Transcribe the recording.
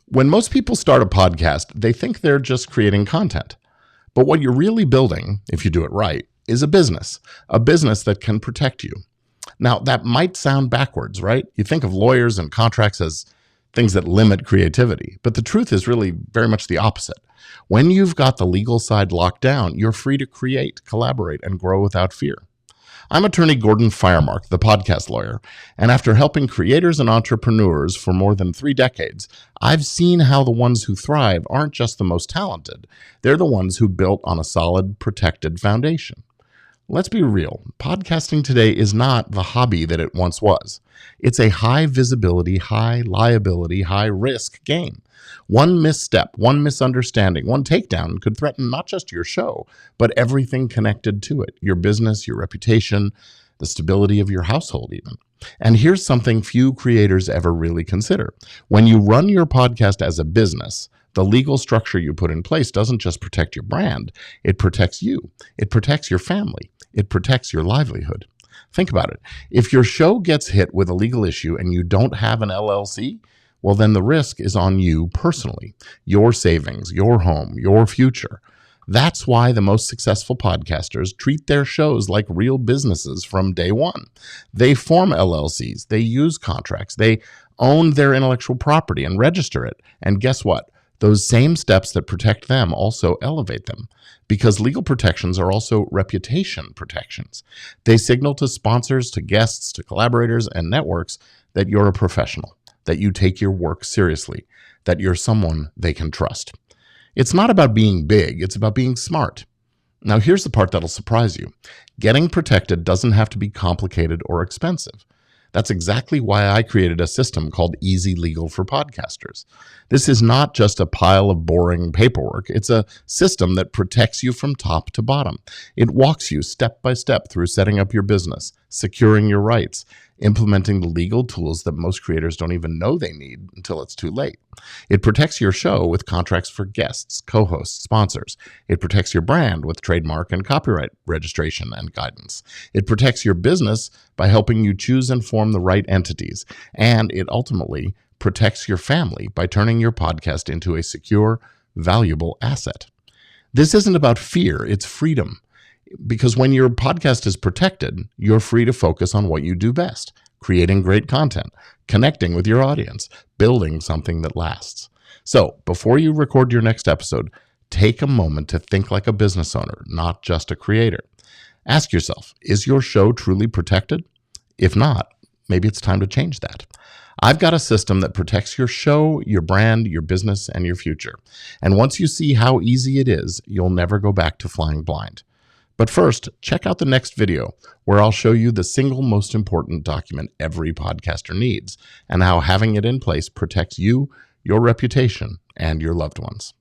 When most people start a podcast, they think they're just creating content. But what you're really building, if you do it right, is a business that can protect you. Now, that might sound backwards, right? You think of lawyers and contracts as things that limit creativity, but the truth is really very much the opposite. When you've got the legal side locked down, you're free to create, collaborate, and grow without fear. I'm attorney Gordon Firemark, the podcast lawyer, and after helping creators and entrepreneurs for more than 3 decades, I've seen how the ones who thrive aren't just the most talented. They're the ones who built on a solid, protected foundation. Let's be real. Podcasting today is not the hobby that it once was. It's a high visibility, high liability, high risk game. One misstep, one misunderstanding, one takedown could threaten not just your show, but everything connected to it, your business, your reputation, the stability of your household even. And here's something few creators ever really consider. When you run your podcast as a business, the legal structure you put in place doesn't just protect your brand, it protects you. It protects your family. It protects your livelihood. Think about it. If your show gets hit with a legal issue and you don't have an LLC, well, then the risk is on you personally, your savings, your home, your future. That's why the most successful podcasters treat their shows like real businesses from day one. They form LLCs, they use contracts, they own their intellectual property and register it. And guess what? Those same steps that protect them also elevate them, because legal protections are also reputation protections. They signal to sponsors, to guests, to collaborators, and networks that you're a professional, that you take your work seriously, that you're someone they can trust. It's not about being big, it's about being smart. Now, here's the part that'll surprise you. Getting protected doesn't have to be complicated or expensive. That's exactly why I created a system called Easy Legal for Podcasters. This is not just a pile of boring paperwork. It's a system that protects you from top to bottom. It walks you step by step through setting up your business, securing your rights, implementing the legal tools that most creators don't even know they need until it's too late. It protects your show with contracts for guests, co-hosts, sponsors. It protects your brand with trademark and copyright registration and guidance. It protects your business by helping you choose and form the right entities. And it ultimately protects your family by turning your podcast into a secure, valuable asset. This isn't about fear, it's freedom. Because when your podcast is protected, you're free to focus on what you do best, creating great content, connecting with your audience, building something that lasts. So before you record your next episode, take a moment to think like a business owner, not just a creator. Ask yourself, is your show truly protected? If not, maybe it's time to change that. I've got a system that protects your show, your brand, your business, and your future. And once you see how easy it is, you'll never go back to flying blind. But first, check out the next video where I'll show you the single most important document every podcaster needs and how having it in place protects you, your reputation, and your loved ones.